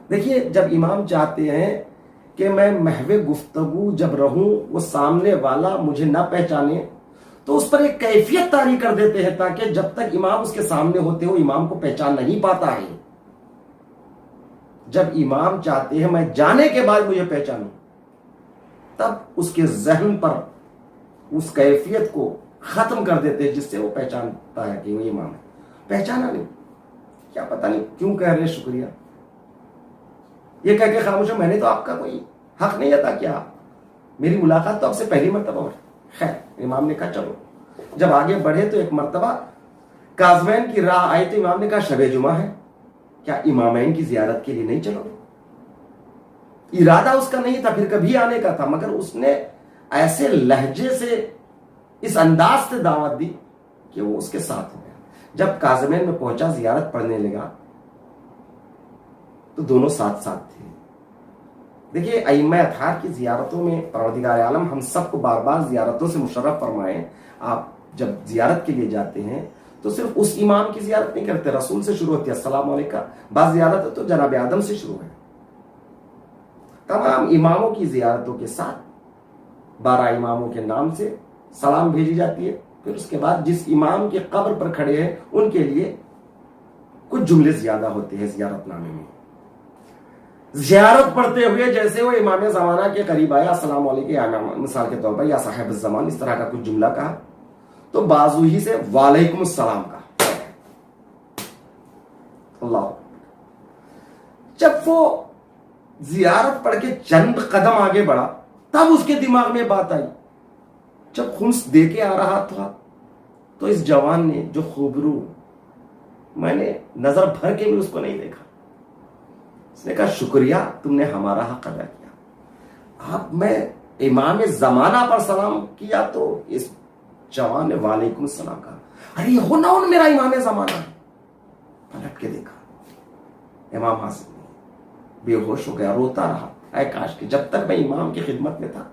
Speaker 1: دیکھیے جب امام چاہتے ہیں کہ میں محو گفتگو جب رہوں, وہ سامنے والا مجھے نہ پہچانے, تو اس پر ایک کیفیت طاری کر دیتے ہیں تاکہ جب تک امام اس کے سامنے ہوتے ہو امام کو پہچان نہیں پاتا ہے. جب امام چاہتے ہیں میں جانے کے بعد مجھے پہچانوں, تب اس کے ذہن پر اس کیفیت کو ختم کر دیتے ہیں جس سے وہ پہچانتا ہے کہ وہ امام ہے. پہچانا نہیں, کیا پتہ نہیں کیوں کہہ رہے شکریہ, یہ کہہ کے خاموش ہے میں نے تو آپ کا کوئی حق نہیں ادا کیا, میری ملاقات تو آپ سے پہلی مرتبہ ہو. خیر امام نے کہا چلو. جب آگے بڑھے تو ایک مرتبہ کاظمین کی راہ آئی تو امام نے کہا شب جمعہ ہے, کیا امامین کی زیارت کے لیے نہیں چلو؟ ارادہ اس کا نہیں تھا پھر کبھی آنے کا تھا, مگر اس نے ایسے لہجے سے اس انداز سے دعوت دی کہ وہ اس کے ساتھ ہو گیا. جب کاظمین میں پہنچا زیارت پڑھنے لگا تو دونوں ساتھ ساتھ تھے. دیکھیے ائمہ اطہار کی زیارتوں میں پروردگار عالم ہم سب کو بار بار زیارتوں سے مشرف فرمائے. آپ جب زیارت کے لیے جاتے ہیں تو صرف اس امام کی زیارت نہیں کرتے, رسول سے شروع ہوتی ہے السلام علیکم. بعض زیارت تو جناب آدم سے شروع ہے. تمام اماموں کی زیارتوں کے ساتھ 12 اماموں کے نام سے سلام بھیجی جاتی ہے. پھر اس کے بعد جس امام کی قبر پر کھڑے ہیں ان کے لیے کچھ جملے زیادہ ہوتے ہیں زیارت نامے میں. زیارت پڑھتے ہوئے جیسے وہ امام زمانہ کے قریب آیا السلام علیکم مثال کے طور پر یا صاحب الزمان اس طرح کا کچھ جملہ کہا تو بازو ہی سے وعلیکم السلام کہا. اللہ. جب وہ زیارت پڑھ کے چند قدم آگے بڑھا تب اس کے دماغ میں بات آئی. جب خمس دے کے آ رہا تھا تو اس جوان نے جو خوبرو, میں نے نظر بھر کے بھی اس کو نہیں دیکھا, اس نے کہا شکریہ تم نے ہمارا حق ادا کیا. آپ میں امام زمانہ پر سلام کیا تو اس جوان نے وعلیکم السلام کہا. ارے یہ ہو نہ میرا امام زمانہ. پلٹ کے دیکھا امام حاصل بے ہوش ہو گیا, روتا رہا. اے کاش کہ جب تک میں امام کی خدمت میں تھا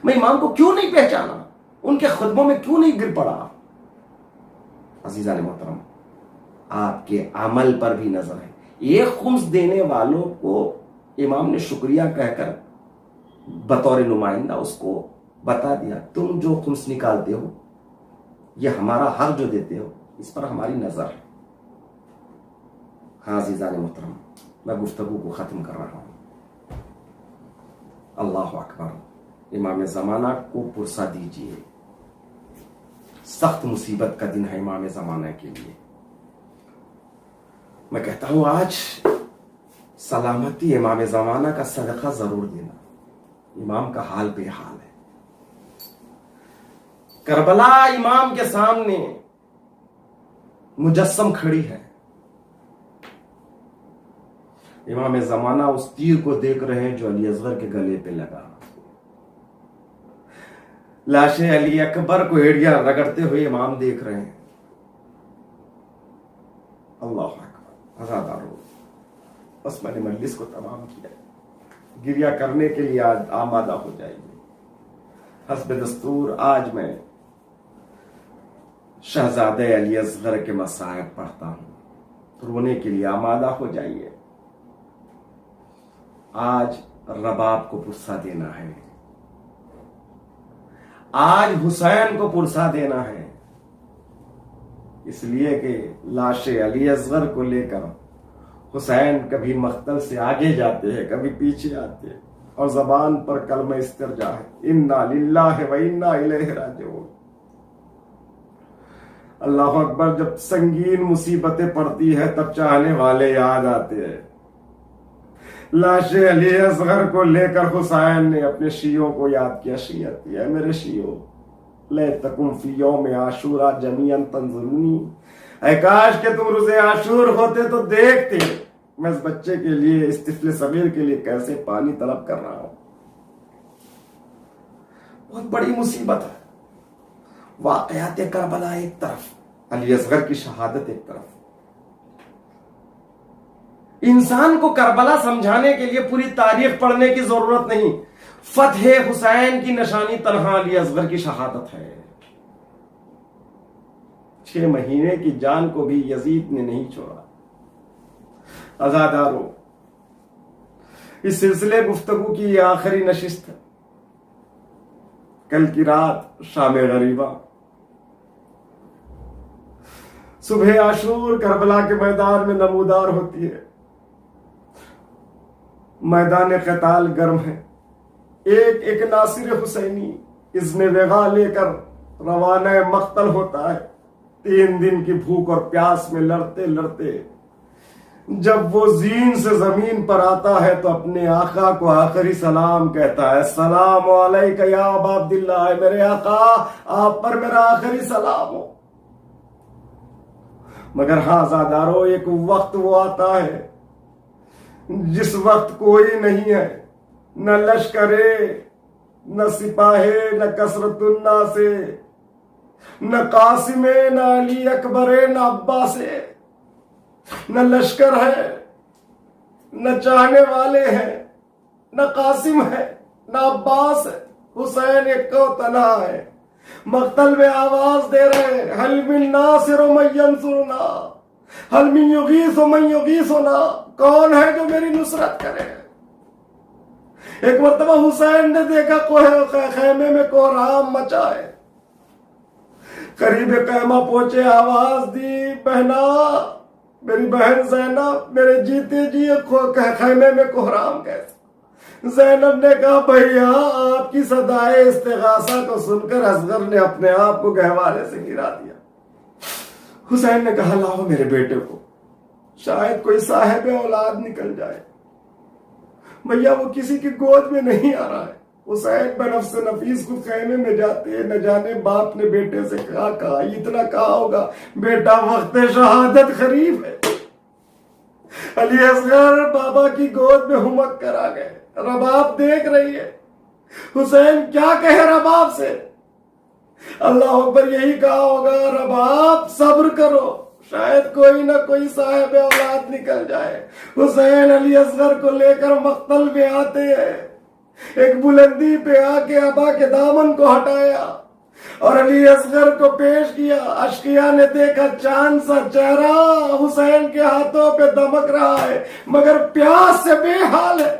Speaker 1: میں امام کو کیوں نہیں پہچانا, ان کے خدموں میں کیوں نہیں گر پڑا. عزیزان محترم, آپ کے عمل پر بھی نظر ہے. ایک خمس دینے والوں کو امام نے شکریہ کہہ کر بطور نمائندہ اس کو بتا دیا تم جو خمس نکالتے ہو یہ ہمارا حق جو دیتے ہو اس پر ہماری نظر ہے. ہاں عزیزان محترم, میں گفتگو کو ختم کر رہا ہوں. اللہ اکبر. امام زمانہ کو پرسہ دیجئے, سخت مصیبت کا دن ہے امام زمانہ کے لیے. میں کہتا ہوں آج سلامتی امام زمانہ کا صدقہ ضرور دینا. امام کا حال بے حال ہے. کربلا امام کے سامنے مجسم کھڑی ہے. امام زمانہ اس تیر کو دیکھ رہے ہیں جو علی اصغر کے گلے پہ لگا. لاش علی اکبر کو ایڑیاں رگڑتے ہوئے امام دیکھ رہے ہیں. اللہ اکبر. عزادارو, بس میں نے مجلس کو تمام کیا, گریہ کرنے کے لیے آج آمادہ ہو جائیں گے. حسب دستور آج میں شہزادہ علی اصغر کے مصائب پڑھتا ہوں, رونے کے لیے آمادہ ہو جائیے. آج رباب کو پرسہ دینا ہے, آج حسین کو پرسہ دینا ہے. اس لیے کہ لاش علی اصغر کو لے کر حسین کبھی مقتل سے آگے جاتے ہیں کبھی پیچھے آتے ہیں, اور زبان پر کلمہ استرجاع ہے انا للہ و انا الیہ راجعون. اللہ اکبر. جب سنگین مصیبتیں پڑتی ہے تب چاہنے والے یاد آتے ہیں. لاش علی اصغر کو لے کر حسین نے اپنے شیعوں کو یاد کیا. شیعت ہے میرے شیعوں, لیتکم فی یوم عاشورا جمیعا تنظرونی. اے کاش کہ تم روز عاشور ہوتے تو دیکھتے میں اس بچے کے لیے, اس طفل صغیر کے لیے کیسے پانی طلب کر رہا ہوں. بہت بڑی مصیبت ہے. واقعات کربلا ایک طرف، علی اصغر کی شہادت ایک طرف. انسان کو کربلا سمجھانے کے لیے پوری تاریخ پڑھنے کی ضرورت نہیں. فتح حسین کی نشانی تنہا علی اصغر کی شہادت ہے. 6 مہینے کی جان کو بھی یزید نے نہیں چھوڑا. عزادارو، اس سلسلے گفتگو کی یہ آخری نشست ہے. کل کی رات شام غریبہ، صبح عاشور کربلا کے میدان میں نمودار ہوتی ہے. میدان قتال گرم ہے. ایک ناصر حسینی اذن وغا لے کر روانہ مقتل ہوتا ہے. 3 دن کی بھوک اور پیاس میں لڑتے لڑتے جب وہ زین سے زمین پر آتا ہے تو اپنے آقا کو آخری سلام کہتا ہے. السلام علیکہ یا ابا عبداللہ، میرے آقا آپ پر میرا آخری سلام ہو. مگر ہاں عزادارو، ایک وقت وہ آتا ہے جس وقت کوئی نہیں ہے، نہ لشکرے، نہ سپاہے، نہ کثرت الناس، نہ قاسم، نہ علی اکبر، نہ عباس، نہ لشکر ہے، نہ چاہنے والے ہیں، نہ قاسم ہے، نہ عباس ہے. حسین ایک کو تنہا ہے. مقتل میں آواز دے رہے ہیں، حل من ناصر من ینصرنا، حل من یغیث من یغیثنا، کون ہے جو میری نصرت کرے. ایک مرتبہ حسین نے دیکھا خیمے میں کوہرام مچا ہے. قریب خیمہ پہنچے، آواز دی، بہنا، میری بہن زینب، میرے جیتے جی خیمے میں کوہرام کیسے. زینب نے کہا بھیا آپ کی صدائے استغاثہ کو سن کر اصغر نے اپنے آپ کو گہوارے سے گرا دیا. حسین نے کہا لاؤ میرے بیٹے کو، شاید کوئی صاحب اولاد نکل جائے. بھیا وہ کسی کی گود میں نہیں آ رہا ہے. حسین بنفس نفیس کو خیمے میں جاتے، نہ جانے باپ نے بیٹے سے کہا اتنا کہا ہوگا بیٹا وقت شہادت قریب ہے. علی اصغر بابا کی گود میں ہمک کر آ گئے. رباب دیکھ رہی ہے. حسین کیا کہے رباب سے؟ اللہ اکبر یہی کہا ہوگا رباب صبر کرو، شاید کوئی نہ کوئی صاحب اولاد نکل جائے. حسین علی اصغر کو لے کر مقتل میں آتے ہیں. ایک بلندی پہ آ کے ابا کے دامن کو ہٹایا اور علی اصغر کو پیش کیا. اشقیاء نے دیکھا چاند سا چہرہ حسین کے ہاتھوں پہ دمک رہا ہے مگر پیاس سے بے حال ہے.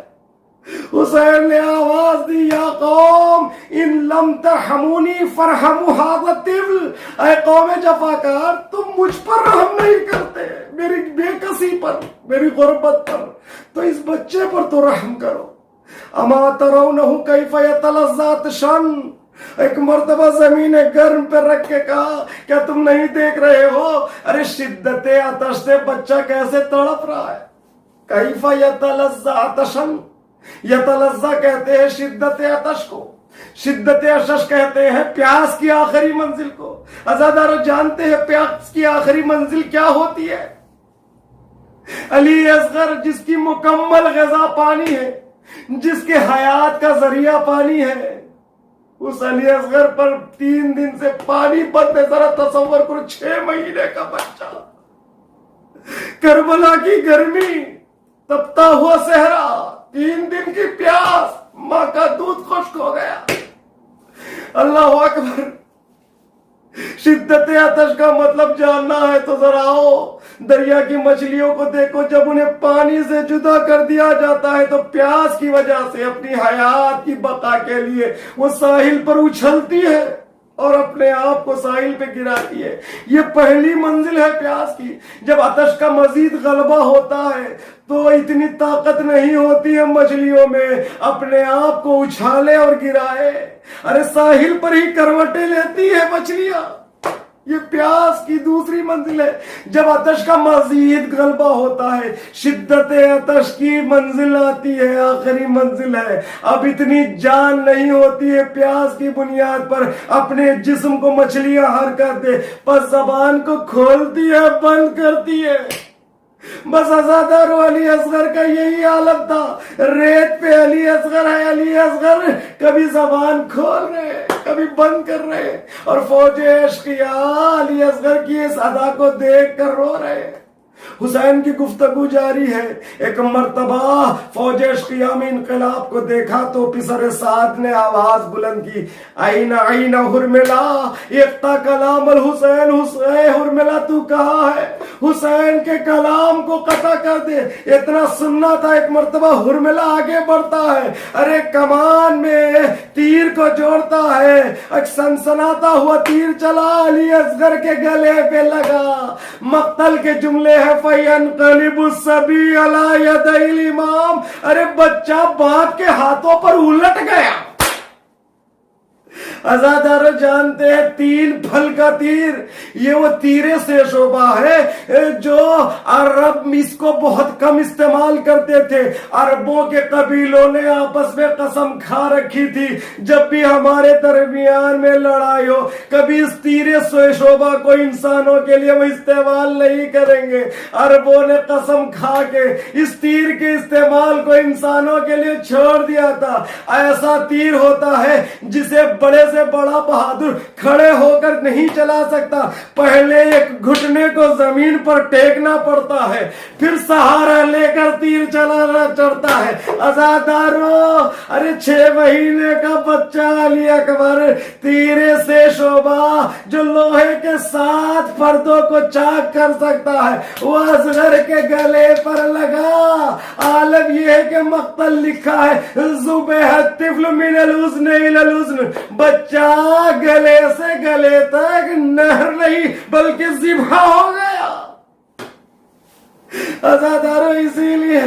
Speaker 1: حسین نے آواز دی یا قوم ان لم ترحمونی فرحموا ھذا الطفل، اے قوم جفاکار تم مجھ پر رحم نہیں کرتے، میری بے کسی پر، میری غربت پر، تو اس بچے پر تو رحم کرو. اما ترونہ کیف یتلظی عطشا، ایک مرتبہ زمین گرم پہ رکھ کے کہا کیا تم نہیں دیکھ رہے ہو ارے شدت عطش سے بچہ کیسے تڑپ رہا ہے. کیف یتلظی عطشا، یتلظی کہتے ہیں شدت عطش کو، شدت عطش کہتے ہیں پیاس کی آخری منزل کو. عزادارو جانتے ہیں پیاس کی آخری منزل کیا ہوتی ہے؟ علی اصغر جس کی مکمل غذا پانی ہے، جس کے حیات کا ذریعہ پانی ہے، اس علی اصغر پر 3 دن سے پانی بند ہے. ذرا تصور کرو 6 مہینے کا بچہ، کربلا کی گرمی، تپتا ہوا صحرا، 3 دن کی پیاس، ماں کا دودھ خشک ہو گیا. اللہ اکبر. شدت عطش کا مطلب جاننا ہے تو ذرا آؤ دریا کی مچھلیوں کو دیکھو. جب انہیں پانی سے جدا کر دیا جاتا ہے تو پیاس کی وجہ سے اپنی حیات کی بقا کے لیے وہ ساحل پر اچھلتی ہے اور اپنے آپ کو ساحل پہ گراتی ہے. یہ پہلی منزل ہے پیاس کی. جب عطش کا مزید غلبہ ہوتا ہے تو اتنی طاقت نہیں ہوتی ہے مچھلیوں میں اپنے آپ کو اچھالے اور گرائے. ارے ساحل پر ہی کروٹیں لیتی ہے مچھلیاں. یہ پیاس کی دوسری منزل ہے. جب عطش کا مزید غلبہ ہوتا ہے شدت عطش کی منزل آتی ہے، آخری منزل ہے. اب اتنی جان نہیں ہوتی ہے پیاس کی بنیاد پر اپنے جسم کو مچھلیاں حرکت دے، پس زبان کو کھولتی ہے، بند کرتی ہے. بس ازادار علی اصغر کا یہی عالم تھا، ریت پہ علی اصغر ہے، علی اصغر کبھی زبان کھول رہے کبھی بند کر رہے، اور فوج اشقیاء علی اصغر کی اس ادا کو دیکھ کر رو رہے۔ حسین کی گفتگو جاری ہے۔ ایک مرتبہ فوج اشقیاء میں انقلاب کو دیکھا تو پسر سعد نے آواز بلند کی، آئین آئین حرملا اقتا کلام الحسین، حسین حرملا تو کہاں ہے؟ حسین کے کلام کو قطع کر دے۔ اتنا سننا تھا۔ ایک مرتبہ حرملا آگے بڑھتا ہے، ارے کمان میں تیر کو جوڑتا ہے، ایک سنسناتا ہوا تیر چلا علی اصغر کے گلے پہ لگا۔ مقتل کے جملے ہیں فَيَنْقَلِبُ الصَّبِيُّ عَلَى يَدَيْ الْإِمَامِ، ارے بچہ باپ کے ہاتھوں پر الٹ گیا۔ ازادارو جانتے ہیں تین پھل کا تیر، یہ وہ تیرے سے شعبہ ہے جو عرب اس کو بہت کم استعمال کرتے تھے۔ عربوں کے قبیلوں نے آپس میں قسم کھا رکھی تھی جب بھی ہمارے درمیان میں لڑائی ہو کبھی اس تیرے سے شعبہ کو انسانوں کے لیے وہ استعمال نہیں کریں گے۔ عربوں نے قسم کھا کے اس تیر کے استعمال کو انسانوں کے لیے چھوڑ دیا تھا۔ ایسا تیر ہوتا ہے جسے بڑے سے بڑا بہادر کھڑے ہو کر نہیں چلا سکتا، پہلے ایک گھٹنے کو زمین پر ٹیکنا پڑتا ہے، پھر سہارا لے کر تیر چلانا چڑھتا ہے۔ ازادارو ارے 6 مہینے کا بچہ علی اکبر تیرے سے شعبہ جو لوہے کے 7 پردوں کو چاک کر سکتا ہے وہ اصغر کے گلے پر لگا۔ عالم یہ ہے کہ مقتل لکھا ہے ذبح الطفل من الحزن الى الحزن، بچہ گلے سے گلے تک نہر نہیں بلکہ ذبح ہو گیا۔ ازادارو اسی لیے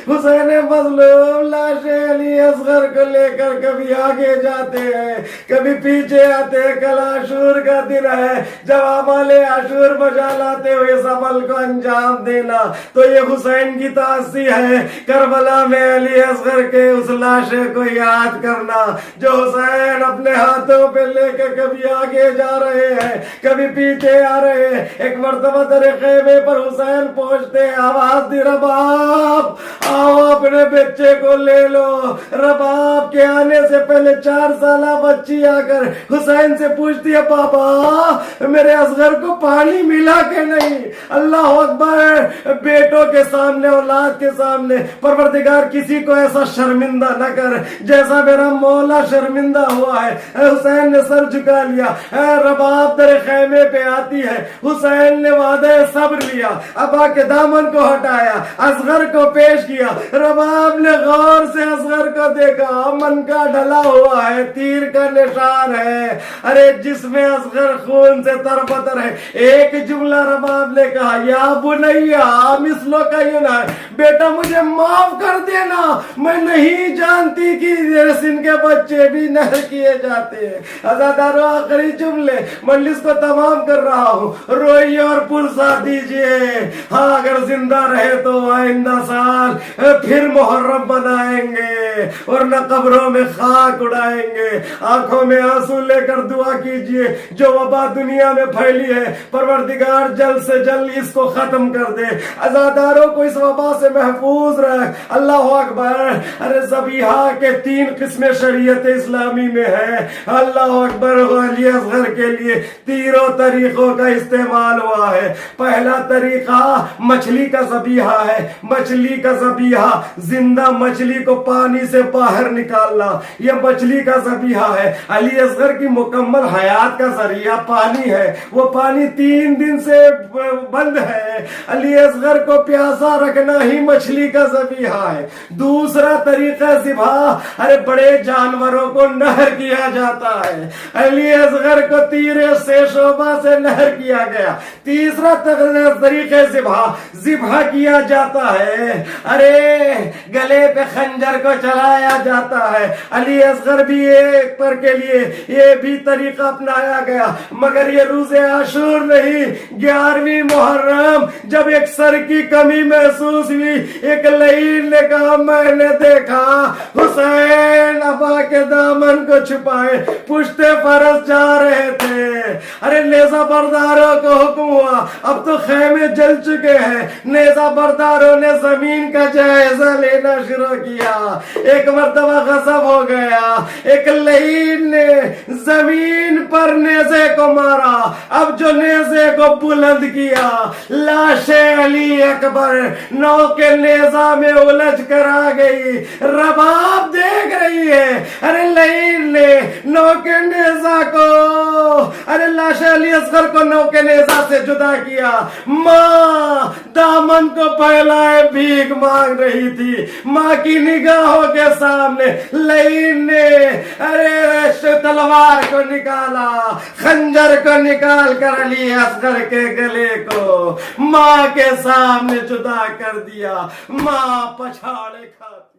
Speaker 1: حسین مظلوم لاش علی اصغر کو لے کر کبھی آگے جاتے ہیں کبھی پیچھے آتے ہیں۔ کل عاشور کا دن ہے، جب عمل عاشور بجا لاتے ہوئے اس عمل کو انجام دینا تو یہ حسین کی تعزیہ ہے۔ کربلا میں علی اصغر کے اس لاشے کو یاد کرنا جو حسین اپنے ہاتھوں پہ لے کے کبھی آگے جا رہے ہیں کبھی پیچھے آ رہے ہیں۔ ایک مرتبہ در خیمے پر حسین پہنچتے، آواز دی رباب آؤ اپنے بچے کو لے لو۔ رباب کے آنے سے پہلے 4 سالہ بچی آ کر حسین سے پوچھتی ہے بابا میرے اصغر کو پانی ملا کہ نہیں؟ اللہ اکبر، بیٹوں کے سامنے اولاد کے سامنے پروردگار کسی کو ایسا شرمندہ نہ کر جیسا میرا مولا شرمندہ ہوا ہے۔ حسین نے سر جھکا لیا۔ رباب در خیمے پہ آتی ہے، حسین نے وعدہ صبر لیا، ابا کے دامن کو ہٹایا، اصغر کو پیش کیا۔ رباب نے غور سے اصغر کو دیکھا، من کا ڈھلا ہوا ہے، تیر کا نشان ہے، ارے جس میں اصغر خون سے تربتر ہے۔ ایک جملہ رباب نے کہا یا بنیا مثلو کا یونا، بیٹا مجھے معاف کر دینا، میں نہیں جانتی کہ سن کے بچے بھی نہر کیے جاتے ہیں۔ ازادارو آخری جملے مجلس کو تمام کر رہا ہوں، روئیے اور پرسا دیجئے۔ ہاں اگر زندہ رہے تو آئندہ سال پھر محرم بنائیں گے اور نہ قبروں میں خاک اڑائیں گے۔ آنکھوں میں آنسو لے کر دعا کیجئے، جو وبا دنیا میں پھیلی ہے پروردگار جلد سے جلد اس کو ختم کر دے، عزاداروں کو اس وبا سے محفوظ رکھ۔ اللہ اکبر۔ ارے ذبیحہ کے 3 قسمیں شریعت اسلامی میں ہے۔ اللہ اکبر۔ علی اصغر کے لیے تینوں طریقوں کا استعمال ہوا ہے۔ پہلا طریقہ مچھلی کا ذبیحہ ہے۔ مچھلی کا ذبیحہ، زندہ مچھلی کو پانی سے باہر نکالنا، یہ مچھلی کا ذبیحہ ہے۔ علی اصغر کی مکمل حیات کا ذریعہ پانی ہے، وہ پانی 3 دن سے بند ہے۔ علی اصغر کو پیاسا رکھنا ہی مچھلی کا ذبیحہ ہے۔ دوسرا طریقہ ذبح، ارے بڑے جانوروں کو نہر کیا جاتا ہے۔ علی اصغر کو تیرے سے شعبہ سے نہر کیا گیا۔ تیسرا طریقہ ذبح کیا جاتا ہے، ارے گلے پہ خنجر کو چلایا جاتا ہے۔ علی اصغر بھی ایک پر کے لیے یہ بھی طریقہ اپنایا گیا، مگر یہ روز عاشور نہیں، 11ویں محرم جب ایک سر کی کمی محسوس ہوئی، ایک لعین نے کہا میں نے دیکھا حسین ابا کے دامن کو چھپائے پشتے فرس جا رہے تھے۔ ارے نیزہ برداروں کو حکم ہوا اب تو خیمے جل چکے ہیں۔ نیزہ برداروں نے زمین کا جائزہ لینا شروع کیا۔ ایک مرتبہ غضب ہو گیا، ایک لعین نے زمین پر نیزے کو مارا۔ اب جو نیزے کو بلند کیا، لاش علی اکبر نو کے نیزہ میں الجھ کر آ گئی۔ رباب دیکھ رہی ہے، ارے لعین نے نو کے نیزہ کو، ارے لاش علی اصغر کو نو کے نیزہ سے جدا کیا۔ ماں دامن کو پھیلائے بھیک مانگ رہی تھی۔ ماں کی نگاہوں کے سامنے لعین نے ارے تلوار کو نکالا، خنجر کو نکال کر علی اصغر کے گلے کو ماں کے سامنے جدا کر دیا۔ ماں پچھاڑے کھاتی